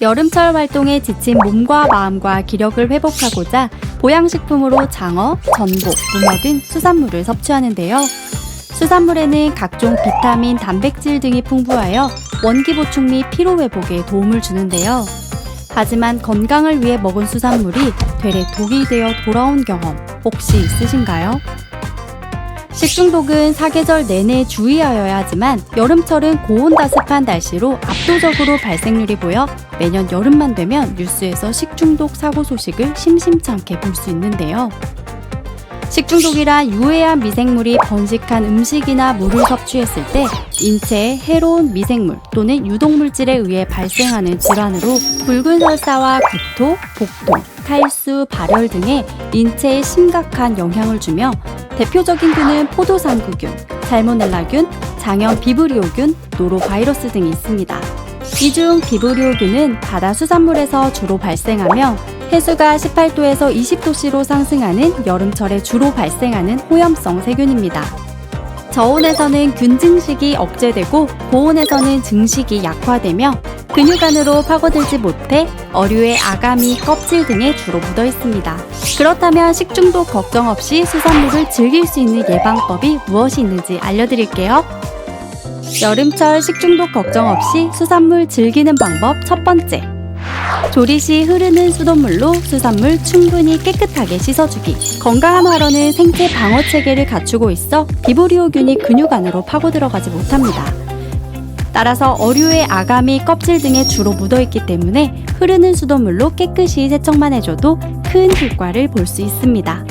여름철 활동에 지친 몸과 마음과 기력을 회복하고자 보양식품으로 장어, 전복, 문어 등 수산물을 섭취하는데요. 수산물에는 각종 비타민, 단백질 등이 풍부하여 원기 보충 및 피로 회복에 도움을 주는데요. 하지만 건강을 위해 먹은 수산물이 되레 독이 되어 돌아온 경험 혹시 있으신가요? 식중독은 사계절 내내 주의하여야 하지만 여름철은 고온다습한 날씨로 압도적으로 발생률이 보여 매년 여름만 되면 뉴스에서 식중독 사고 소식을 심심찮게 볼 수 있는데요. 식중독이란 유해한 미생물이 번식한 음식이나 물을 섭취했을 때 인체에 해로운 미생물 또는 유독물질에 의해 발생하는 질환으로 붉은 설사와 구토, 복통, 탈수, 발열 등의 인체에 심각한 영향을 주며 대표적인 균은 포도상구균, 살모넬라균, 장염 비브리오균, 노로바이러스 등이 있습니다. 이 중 비브리오균은 바다 수산물에서 주로 발생하며 해수가 18도에서 20도씨로 상승하는 여름철에 주로 발생하는 호염성 세균입니다. 저온에서는 균 증식이 억제되고 고온에서는 증식이 약화되며 근육 안으로 파고들지 못해 어류의 아가미, 껍질 등에 주로 묻어 있습니다. 그렇다면 식중독 걱정 없이 수산물을 즐길 수 있는 예방법이 무엇이 있는지 알려드릴게요. 여름철 식중독 걱정 없이 수산물 즐기는 방법 첫 번째. 조리 시 흐르는 수돗물로 수산물 충분히 깨끗하게 씻어주기. 건강한 활어는 생체 방어 체계를 갖추고 있어 비브리오균이 근육 안으로 파고 들어가지 못합니다. 따라서 어류의 아가미, 껍질 등에 주로 묻어있기 때문에 흐르는 수돗물로 깨끗이 세척만 해줘도 큰 효과를 볼 수 있습니다.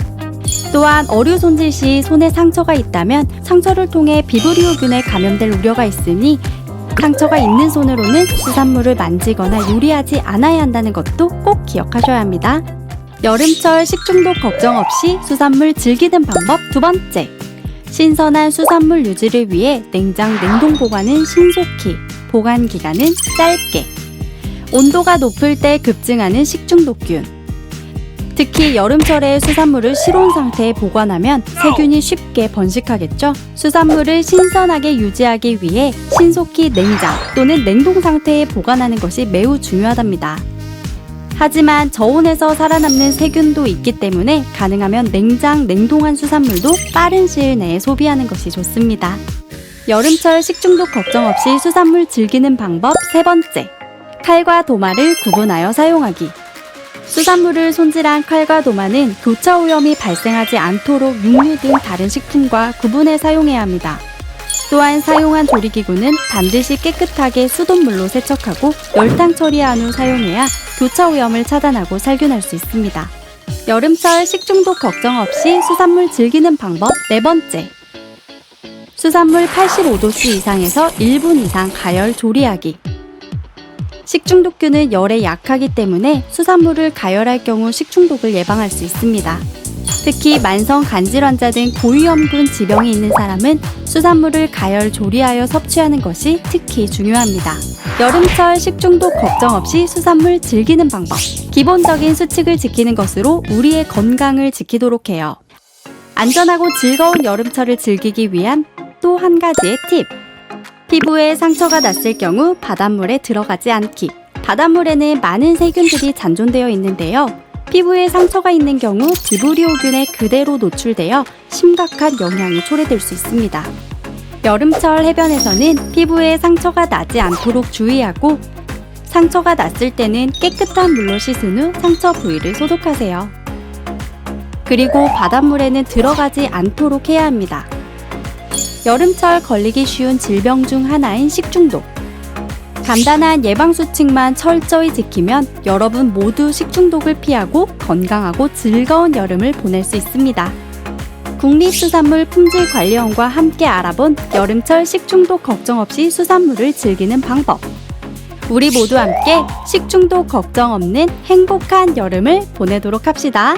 또한 어류 손질 시 손에 상처가 있다면 상처를 통해 비브리오균에 감염될 우려가 있으니 상처가 있는 손으로는 수산물을 만지거나 요리하지 않아야 한다는 것도 꼭 기억하셔야 합니다. 여름철 식중독 걱정 없이 수산물 즐기는 방법 두 번째. 신선한 수산물 유지를 위해 냉장, 냉동 보관은 신속히, 보관 기간은 짧게. 온도가 높을 때 급증하는 식중독균. 특히 여름철에 수산물을 실온 상태에 보관하면 세균이 쉽게 번식하겠죠. 수산물을 신선하게 유지하기 위해 신속히 냉장 또는 냉동 상태에 보관하는 것이 매우 중요하답니다. 하지만 저온에서 살아남는 세균도 있기 때문에 가능하면 냉장, 냉동한 수산물도 빠른 시일 내에 소비하는 것이 좋습니다. 여름철 식중독 걱정 없이 수산물 즐기는 방법 세 번째. 칼과 도마를 구분하여 사용하기. 수산물을 손질한 칼과 도마는 교차 오염이 발생하지 않도록 육류 등 다른 식품과 구분해 사용해야 합니다. 또한 사용한 조리기구는 반드시 깨끗하게 수돗물로 세척하고 열탕 처리한 후 사용해야 교차 오염을 차단하고 살균할 수 있습니다. 여름철 식중독 걱정 없이 수산물 즐기는 방법 네 번째. 수산물 85도씨 이상에서 1분 이상 가열 조리하기. 식중독균은 열에 약하기 때문에 수산물을 가열할 경우 식중독을 예방할 수 있습니다. 특히 만성 간질 환자 등 고위험군 지병이 있는 사람은 수산물을 가열 조리하여 섭취하는 것이 특히 중요합니다. 여름철 식중독 걱정 없이 수산물 즐기는 방법. 기본적인 수칙을 지키는 것으로 우리의 건강을 지키도록 해요. 안전하고 즐거운 여름철을 즐기기 위한 또 한 가지의 팁. 피부에 상처가 났을 경우 바닷물에 들어가지 않기. 바닷물에는 많은 세균들이 잔존되어 있는데요. 피부에 상처가 있는 경우 비브리오균에 그대로 노출되어 심각한 영향이 초래될 수 있습니다. 여름철 해변에서는 피부에 상처가 나지 않도록 주의하고 상처가 났을 때는 깨끗한 물로 씻은 후 상처 부위를 소독하세요. 그리고 바닷물에는 들어가지 않도록 해야 합니다. 여름철 걸리기 쉬운 질병 중 하나인 식중독. 간단한 예방수칙만 철저히 지키면 여러분 모두 식중독을 피하고 건강하고 즐거운 여름을 보낼 수 있습니다. 국립수산물 품질관리원과 함께 알아본 여름철 식중독 걱정 없이 수산물을 즐기는 방법. 우리 모두 함께 식중독 걱정 없는 행복한 여름을 보내도록 합시다.